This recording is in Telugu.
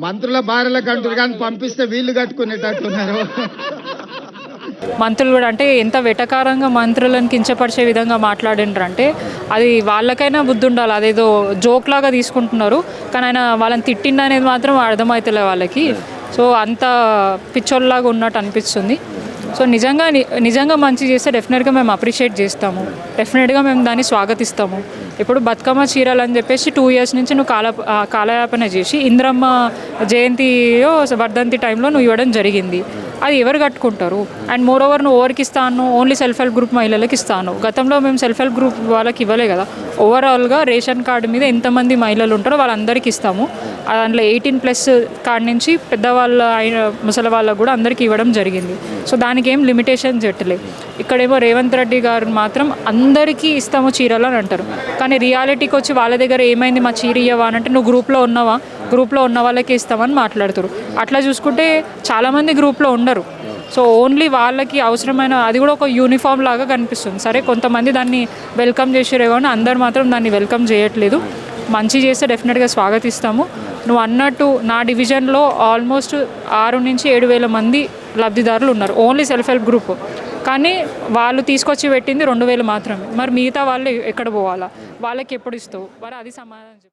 మంత్రుల భార్యలకు అంటారు కానీ పంపిస్తే వీళ్ళు కట్టుకునేటట్టున్నారు. మంత్రులు కూడా అంటే ఎంత వెటకారంగా మంత్రులను కించపరిచే విధంగా మాట్లాడిండ్రు అంటే అది వాళ్ళకైనా బుద్ధి ఉండాలి. అదేదో జోక్ లాగా తీసుకుంటున్నారు, కానీ ఆయన వాళ్ళని తిట్టిండు అనేది మాత్రం అర్థమవుతలే వాళ్ళకి. సో అంత పిచ్చోళ్ళలాగా ఉన్నట్టు అనిపిస్తుంది. సో నిజంగా మంచి చేస్తే డెఫినెట్గా మేము అప్రిషియేట్ చేస్తాము, డెఫినెట్గా మేము దాన్ని స్వాగతిస్తాము. ఇప్పుడు బతుకమ్మ చీరలు అని చెప్పేసి 2 years నుంచి నువ్వు కాలయాపన చేసి ఇంద్రమ్మ జయంతియో వర్ధంతి టైంలో నువ్వు ఇవ్వడం జరిగింది. అది ఎవరు కట్టుకుంటారు? అండ్ మోర్ ఓవర్ నువ్వు ఎవరికి ఇస్తాను? ఓన్లీ సెల్ఫ్ హెల్ప్ గ్రూప్ మహిళలకు ఇస్తాను. గతంలో మేము సెల్ఫ్ హెల్ప్ గ్రూప్ వాళ్ళకి ఇవ్వలే కదా. ఓవరాల్గా రేషన్ కార్డు మీద ఎంతమంది మహిళలు ఉంటారో వాళ్ళందరికీ ఇస్తాము. దాంట్లో 18+ కార్డు నుంచి పెద్దవాళ్ళ ముసలి వాళ్ళకు కూడా అందరికీ ఇవ్వడం జరిగింది. సో దానికి ఏం లిమిటేషన్ పెట్టలే. ఇక్కడేమో రేవంత్ రెడ్డి గారు మాత్రం అందరికీ ఇస్తాము చీరలు అని అంటారు, కానీ రియాలిటీకి వచ్చి వాళ్ళ దగ్గర ఏమైంది మా చీర ఇవ్వవా అని అంటే నువ్వు గ్రూప్లో ఉన్నావా, గ్రూప్లో ఉన్న వాళ్ళకి ఇస్తామని మాట్లాడుతారు. అట్లా చూసుకుంటే చాలామంది గ్రూప్లో ఉండరు. సో ఓన్లీ వాళ్ళకి అవసరమైన అది కూడా ఒక యూనిఫామ్ లాగా కనిపిస్తుంది. సరే కొంతమంది దాన్ని వెల్కమ్ చేసారే కానీ అందరు మాత్రం దాన్ని వెల్కమ్ చేయట్లేదు. మంచి చేస్తే డెఫినెట్గా స్వాగతిస్తాము. నువ్వు అన్నట్టు నా డివిజన్లో ఆల్మోస్ట్ 6 నుంచి 7 వేల మంది లబ్ధిదారులు ఉన్నారు, ఓన్లీ సెల్ఫ్ హెల్ప్ గ్రూప్. కానీ వాళ్ళు తీసుకొచ్చి పెట్టింది 2,000 మాత్రమే. మరి మిగతా వాళ్ళు ఎక్కడ పోవాలా? వాళ్ళకి ఎప్పుడు ఇస్తావు? మరి అది సమాధానం చెప్పు.